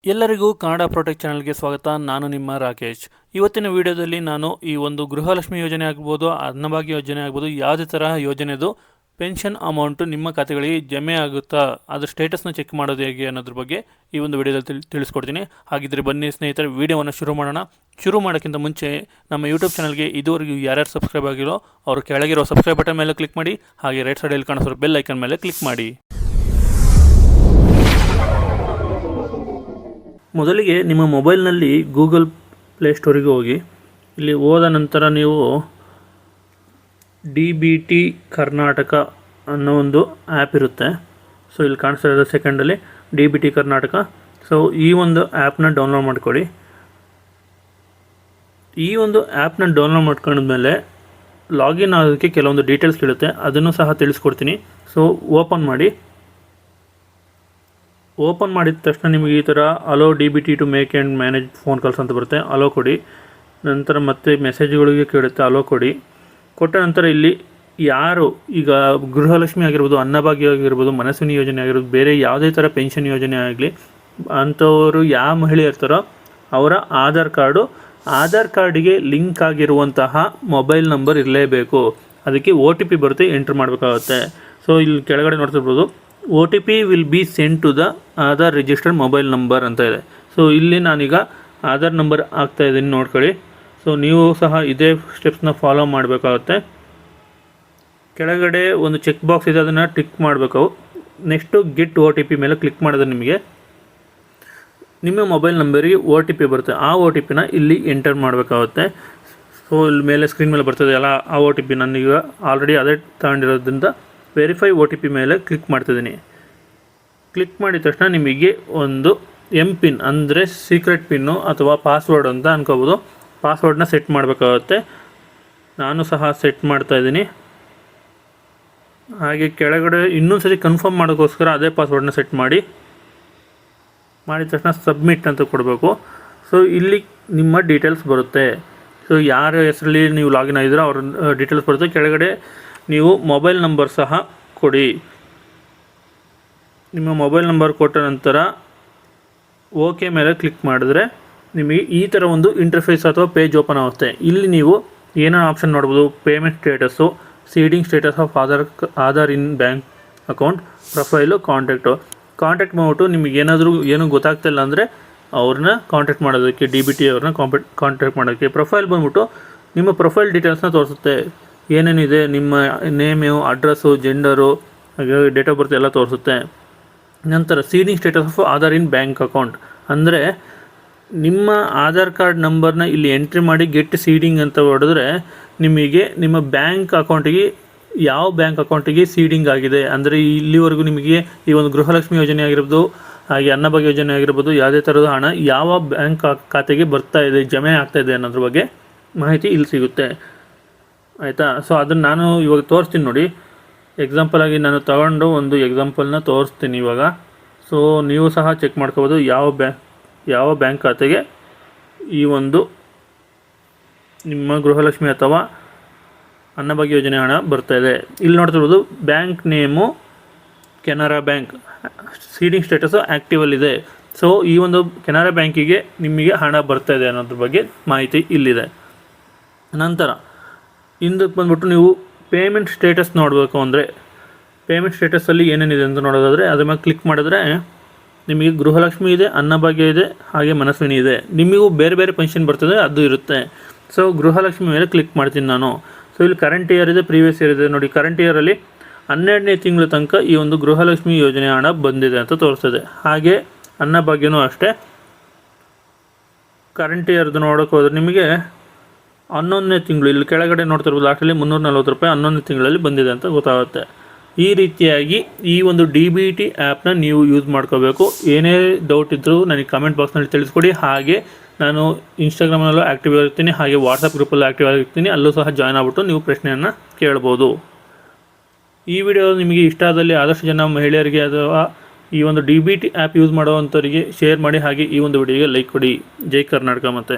ಎಲ್ಲರಿಗೂ ಕನ್ನಡ ಪ್ರೊಟೆಕ್ಟ್ ಚಾನಲ್ಗೆ ಸ್ವಾಗತ. ನಾನು ನಿಮ್ಮ ರಾಕೇಶ್. ಇವತ್ತಿನ ವಿಡಿಯೋದಲ್ಲಿ ನಾನು ಈ ಒಂದು ಗೃಹಲಕ್ಷ್ಮಿ ಯೋಜನೆ ಆಗ್ಬೋದು, ಅನ್ನಭಾಗ್ಯ ಯೋಜನೆ ಆಗ್ಬೋದು, ಯಾವುದೇ ತರಹ ಯೋಜನೆದು ಪೆನ್ಷನ್ ಅಮೌಂಟು ನಿಮ್ಮ ಖಾತೆಗಳಿಗೆ ಜಮೆ ಆಗುತ್ತಾ, ಅದರ ಸ್ಟೇಟಸ್ನ ಚೆಕ್ ಮಾಡೋದು ಹೇಗೆ ಅನ್ನೋದ್ರ ಬಗ್ಗೆ ಈ ಒಂದು ವಿಡಿಯೋದಲ್ಲಿ ತಿಳಿಸ್ಕೊಡ್ತೀನಿ. ಹಾಗಿದ್ರೆ ಬನ್ನಿ ಸ್ನೇಹಿತರೆ, ವಿಡಿಯೋವನ್ನು ಶುರು ಮಾಡೋಣ. ಶುರು ಮಾಡೋಕ್ಕಿಂತ ಮುಂಚೆ ನಮ್ಮ ಯೂಟ್ಯೂಬ್ ಚಾನಲ್ಗೆ ಇದುವರೆಗೂ ಯಾರ್ಯಾರು ಸಬ್ಸ್ಕ್ರೈಬ್ ಆಗಿರೋ ಅವರು ಕೆಳಗಿರೋ ಸಬ್ಸ್ಕ್ರೈಬ್ ಬಟನ್ ಮೇಲೆ ಕ್ಲಿಕ್ ಮಾಡಿ, ಹಾಗೆ ರೈಟ್ ಸೈಡಲ್ಲಿ ಕಾಣಿಸೋ ಬೆಲ್ ಐಕನ್ ಮೇಲೆ ಕ್ಲಿಕ್ ಮಾಡಿ. ಮೊದಲಿಗೆ ನಿಮ್ಮ ಮೊಬೈಲ್ನಲ್ಲಿ ಗೂಗಲ್ ಪ್ಲೇಸ್ಟೋರಿಗೆ ಹೋಗಿ, ಇಲ್ಲಿ ಹೋದ ನಂತರ ನೀವು DBT ಕರ್ನಾಟಕ ಅನ್ನೋ ಒಂದು ಆ್ಯಪ್ ಇರುತ್ತೆ. ಸೊ ಇಲ್ಲಿ ಕಾಣಿಸ್ತಾ ಇರೋದು ಸೆಕೆಂಡಲ್ಲಿ DBT ಕರ್ನಾಟಕ. ಸೊ ಈ ಒಂದು ಆ್ಯಪ್ನ ಡೌನ್ಲೋಡ್ ಮಾಡ್ಕೊಳ್ಳಿ. ಈ ಒಂದು ಆ್ಯಪ್ನ ಡೌನ್ಲೋಡ್ ಮಾಡ್ಕೊಂಡ್ಮೇಲೆ ಲಾಗಿನ್ ಆಗೋದಕ್ಕೆ ಕೆಲವೊಂದು ಡೀಟೇಲ್ಸ್ ಕೇಳುತ್ತೆ, ಅದನ್ನು ಸಹ ತಿಳಿಸ್ಕೊಡ್ತೀನಿ. ಸೊ ಓಪನ್ ಮಾಡಿದ ತಕ್ಷಣ ನಿಮಗೆ ಈ ಥರ allow DBT to make and manage phone calls ಅಂತ ಬರುತ್ತೆ. ಅಲೋ ಕೊಡಿ. ನಂತರ ಮತ್ತೆ ಮೆಸೇಜ್ಗಳಿಗೆ ಕೇಳುತ್ತೆ, ಅಲೋ ಕೊಡಿ. ಕೊಟ್ಟ ನಂತರ ಇಲ್ಲಿ ಯಾರು ಈಗ ಗೃಹಲಕ್ಷ್ಮಿ ಆಗಿರ್ಬೋದು, ಅನ್ನಭಾಗ್ಯ ಆಗಿರ್ಬೋದು, ಮನಸ್ವಿನಿ ಯೋಜನೆ ಆಗಿರ್ಬೋದು, ಬೇರೆ ಯಾವುದೇ ಥರ ಪೆನ್ಷನ್ ಯೋಜನೆ ಆಗಲಿ, ಅಂಥವರು ಯಾವ ಮಹಿಳೆ ಇರ್ತಾರೋ ಅವರ ಆಧಾರ್ ಕಾರ್ಡಿಗೆ ಲಿಂಕ್ ಆಗಿರುವಂತಹ ಮೊಬೈಲ್ ನಂಬರ್ ಇರಲೇಬೇಕು. ಅದಕ್ಕೆ OTP ಬರುತ್ತೆ, ಎಂಟ್ರ್ ಮಾಡಬೇಕಾಗುತ್ತೆ. ಸೊ ಇಲ್ಲಿ ಕೆಳಗಡೆ ನೋಡ್ತಿರ್ಬೋದು, OTP will be send to the Aadhaar registered mobile number ಅಂತ ಇದೆ. ಸೊ ಇಲ್ಲಿ ನಾನೀಗ ಆಧಾರ್ ನಂಬರ್ ಹಾಕ್ತಾಯಿದ್ದೀನಿ, ನೋಡ್ಕೊಳ್ಳಿ. ಸೊ ನೀವು ಸಹ ಇದೇ ಸ್ಟೆಪ್ಸ್ನ ಫಾಲೋ ಮಾಡಬೇಕಾಗುತ್ತೆ. ಕೆಳಗಡೆ ಒಂದು ಚೆಕ್ ಬಾಕ್ಸ್ ಇದೆ, ಅದನ್ನು ಟಿಕ್ ಮಾಡಬೇಕು. ನೆಕ್ಸ್ಟು ಗೆಟ್ OTP ಮೇಲೆ ಕ್ಲಿಕ್ ಮಾಡಿದ್ರೆ ನಿಮಗೆ ನಿಮ್ಮ ಮೊಬೈಲ್ ನಂಬರಿಗೆ OTP ಬರುತ್ತೆ. ಆ OTPನ ಇಲ್ಲಿ ಎಂಟರ್ ಮಾಡಬೇಕಾಗುತ್ತೆ. ಸೊ ಇಲ್ಲಿ ಮೇಲೆ ಸ್ಕ್ರೀನ್ ಮೇಲೆ ಬರ್ತದೆ ಅಲ್ಲ, ಆ OTP ನಾನೀಗ ಆಲ್ರೆಡಿ ಅದೇ ತಗೊಂಡಿರೋದ್ರಿಂದ ವೆರಿಫೈ OTP ಮೇಲೆ ಕ್ಲಿಕ್ ಮಾಡ್ತಿದ್ದೀನಿ. ಕ್ಲಿಕ್ ಮಾಡಿದ ತಕ್ಷಣ ನಿಮಗೆ ಒಂದು MPIN ಅಂದರೆ ಸೀಕ್ರೆಟ್ ಪಿನ್ನು ಅಥವಾ ಪಾಸ್ವರ್ಡ್ ಅಂತ ಅನ್ಕೋಬೋದು, ಪಾಸ್ವರ್ಡ್ನ ಸೆಟ್ ಮಾಡಬೇಕಾಗುತ್ತೆ. ನಾನು ಸಹ ಸೆಟ್ ಮಾಡ್ತಾಯಿದ್ದೀನಿ. ಹಾಗೆ ಕೆಳಗಡೆ ಇನ್ನೊಂದು ಸರಿ ಕನ್ಫರ್ಮ್ ಮಾಡೋಕ್ಕೋಸ್ಕರ ಅದೇ ಪಾಸ್ವರ್ಡ್ನ ಸೆಟ್ ಮಾಡಿದ ತಕ್ಷಣ ಸಬ್ಮಿಟ್ ಅಂತ ಕೊಡಬೇಕು. ಸೊ ಇಲ್ಲಿ ನಿಮ್ಮ ಡೀಟೇಲ್ಸ್ ಬರುತ್ತೆ. ಸೊ ಯಾರ ಹೆಸರಲ್ಲಿ ನೀವು ಲಾಗಿನ್ ಆಗಿದ್ದೀರೋ ಅವ್ರ ಡೀಟೇಲ್ಸ್ ಬರುತ್ತೆ. ಕೆಳಗಡೆ ನೀವು ಮೊಬೈಲ್ ನಂಬರ್ ಸಹ ಕೊಡಿ. ನಿಮ್ಮ ಮೊಬೈಲ್ ನಂಬರ್ ಕೊಟ್ಟ ನಂತರ ಓಕೆ ಮೇಲೆ ಕ್ಲಿಕ್ ಮಾಡಿದ್ರೆ ನಿಮಗೆ ಈ ಥರ ಒಂದು ಇಂಟರ್ಫೇಸ್ ಅಥವಾ ಪೇಜ್ ಓಪನ್ ಆಗುತ್ತೆ. ಇಲ್ಲಿ ನೀವು ಏನೋ ಆಪ್ಷನ್ ನೋಡ್ಬೋದು, payment status, seeding status of Aadhaar in bank account, profile, contact ಮಾಡಿಬಿಟ್ಟು ನಿಮಗೆ ಏನೂ ಗೊತ್ತಾಗ್ತಿಲ್ಲ ಅಂದರೆ ಅವ್ರನ್ನ ಕಾಂಟ್ಯಾಕ್ಟ್ ಮಾಡೋದಕ್ಕೆ, DBT ಅವ್ರನ್ನ ಕಾಂಟ್ಯಾಕ್ಟ್ ಮಾಡೋಕ್ಕೆ. ಪ್ರೊಫೈಲ್ ಬಂದ್ಬಿಟ್ಟು ನಿಮ್ಮ ಪ್ರೊಫೈಲ್ ಡೀಟೇಲ್ಸ್ನ ತೋರಿಸುತ್ತೆ. ಏನೇನಿದೆ, ನಿಮ್ಮ ನೇಮು, ಅಡ್ರೆಸ್ಸು, ಜೆಂಡರು, ಹಾಗೆ ಡೇಟ್ ಆಫ್ ಬರ್ತ್ ಎಲ್ಲ ತೋರಿಸುತ್ತೆ. ನಂತರ seeding status of Aadhaar in bank account ಅಂದರೆ ನಿಮ್ಮ ಆಧಾರ್ ಕಾರ್ಡ್ ನಂಬರ್ನ ಇಲ್ಲಿ ಎಂಟ್ರಿ ಮಾಡಿ ಗೆಟ್ ಸೀಡಿಂಗ್ ಅಂತ ಹೊಡೆದ್ರೆ ನಿಮಗೆ ನಿಮ್ಮ ಬ್ಯಾಂಕ್ ಅಕೌಂಟಿಗೆ, ಯಾವ ಬ್ಯಾಂಕ್ ಅಕೌಂಟಿಗೆ ಸೀಡಿಂಗ್ ಆಗಿದೆ ಅಂದರೆ ಇಲ್ಲಿವರೆಗೂ ನಿಮಗೆ ಈ ಒಂದು ಗೃಹಲಕ್ಷ್ಮಿ ಯೋಜನೆ ಆಗಿರ್ಬೋದು, ಹಾಗೆ ಅನ್ನಭಾಗ್ಯ ಯೋಜನೆ ಆಗಿರ್ಬೋದು, ಯಾವುದೇ ಥರದ ಹಣ ಯಾವ ಬ್ಯಾಂಕ್ ಖಾತೆಗೆ ಬರ್ತಾ ಇದೆ, ಜಮೆ ಆಗ್ತಾಯಿದೆ ಅನ್ನೋದ್ರ ಬಗ್ಗೆ ಮಾಹಿತಿ ಇಲ್ಲಿ ಸಿಗುತ್ತೆ. ಆಯಿತಾ? ಸೊ ಅದನ್ನು ನಾನು ಇವಾಗ ತೋರಿಸ್ತೀನಿ ನೋಡಿ. ಎಕ್ಸಾಂಪಲ್ ಆಗಿ ನಾನು ತಗೊಂಡು ಒಂದು ಎಕ್ಸಾಂಪಲ್ನ ತೋರಿಸ್ತೀನಿ ಇವಾಗ. ಸೊ ನೀವು ಸಹ ಚೆಕ್ ಮಾಡ್ಕೋಬೋದು ಯಾವ ಬ್ಯಾಂಕ್ ಖಾತೆಗೆ ಈ ಒಂದು ನಿಮ್ಮ ಗೃಹಲಕ್ಷ್ಮಿ ಅಥವಾ ಅನ್ನಭಾಗ್ಯ ಯೋಜನೆ ಹಣ ಬರ್ತಾಯಿದೆ. ಇಲ್ಲಿ ನೋಡ್ತಿರ್ಬೋದು, bank name Canara bank, seeding status ಆ್ಯಕ್ಟಿವಲ್ಲಿದೆ. ಸೊ ಈ ಒಂದು ಕೆನರಾ ಬ್ಯಾಂಕಿಗೆ ನಿಮಗೆ ಹಣ ಬರ್ತಾಯಿದೆ ಅನ್ನೋದ್ರ ಬಗ್ಗೆ ಮಾಹಿತಿ ಇಲ್ಲಿದೆ. ನಂತರ ಹಿಂದಕ್ಕೆ ಬಂದ್ಬಿಟ್ಟು ನೀವು ಪೇಮೆಂಟ್ ಸ್ಟೇಟಸ್ ನೋಡಬೇಕು ಅಂದರೆ, ಪೇಮೆಂಟ್ ಸ್ಟೇಟಸಲ್ಲಿ ಏನೇನಿದೆ ಅಂತ ನೋಡೋದಾದರೆ ಅದ್ರ ಮೇಲೆ ಕ್ಲಿಕ್ ಮಾಡಿದ್ರೆ ನಿಮಗೆ ಗೃಹಲಕ್ಷ್ಮಿ ಇದೆ, ಅನ್ನಭಾಗ್ಯ ಇದೆ, ಹಾಗೆ ಮನಸ್ವಿನಿ ಇದೆ. ನಿಮಗೂ ಬೇರೆ ಬೇರೆ ಪೆನ್ಷನ್ ಬರ್ತದೆ, ಅದು ಇರುತ್ತೆ. ಸೊ ಗೃಹಲಕ್ಷ್ಮಿ ಮೇಲೆ ಕ್ಲಿಕ್ ಮಾಡ್ತೀನಿ ನಾನು. ಸೊ ಇಲ್ಲಿ ಕರೆಂಟ್ ಇಯರ್ ಇದೆ, ಪ್ರೀವಿಯಸ್ ಇಯರ್ ಇದೆ. ನೋಡಿ, ಕರೆಂಟ್ ಇಯರಲ್ಲಿ 12ನೇ ತಿಂಗಳ ತನಕ ಈ ಒಂದು ಗೃಹಲಕ್ಷ್ಮಿ ಯೋಜನೆ ಹಣ ಬಂದಿದೆ ಅಂತ ತೋರಿಸ್ತದೆ. ಹಾಗೆ ಅನ್ನಭಾಗ್ಯನೂ ಅಷ್ಟೇ. ಕರೆಂಟ್ ಇಯರ್ದು ನೋಡೋಕೆ ಹೋದ್ರೆ ನಿಮಗೆ 11ನೇ ತಿಂಗಳು, ಇಲ್ಲಿ ಕೆಳಗಡೆ ನೋಡ್ತಿರ್ಬೋದು, ಲಾಸ್ಟಲ್ಲಿ 340 ರೂಪಾಯಿ 11ನೇ ತಿಂಗಳಲ್ಲಿ ಬಂದಿದೆ ಅಂತ ಗೊತ್ತಾಗುತ್ತೆ. ಈ ರೀತಿಯಾಗಿ ಈ ಒಂದು DBT ಆ್ಯಪ್ನ ನೀವು ಯೂಸ್ ಮಾಡ್ಕೋಬೇಕು. ಏನೇ ಡೌಟ್ ಇದ್ದರೂ ನನಗೆ ಕಮೆಂಟ್ ಬಾಕ್ಸ್ನಲ್ಲಿ ತಿಳಿಸ್ಕೊಡಿ. ಹಾಗೆ ನಾನು ಇನ್ಸ್ಟಾಗ್ರಾಮ್ನಲ್ಲೂ ಆ್ಯಕ್ಟಿವ್ ಆಗಿರ್ತೀನಿ, ಹಾಗೆ ವಾಟ್ಸಪ್ ಗ್ರೂಪಲ್ಲೂ ಆ್ಯಕ್ಟಿವ್ ಆಗಿರ್ತೀನಿ. ಅಲ್ಲೂ ಸಹ ಜಾಯ್ನ್ ಆಗ್ಬಿಟ್ಟು ನೀವು ಪ್ರಶ್ನೆಯನ್ನು ಕೇಳ್ಬೋದು. ಈ ವಿಡಿಯೋ ನಿಮಗೆ ಇಷ್ಟ ಆದಲ್ಲಿ ಆದಷ್ಟು ಜನ ಮಹಿಳೆಯರಿಗೆ ಅಥವಾ ಈ ಒಂದು DBT ಆ್ಯಪ್ ಯೂಸ್ ಮಾಡೋವಂಥವರಿಗೆ ಶೇರ್ ಮಾಡಿ. ಹಾಗೆ ಈ ಒಂದು ವಿಡಿಯೋಗೆ ಲೈಕ್ ಕೊಡಿ. ಜೈ ಕರ್ನಾಟಕ. ಮತ್ತು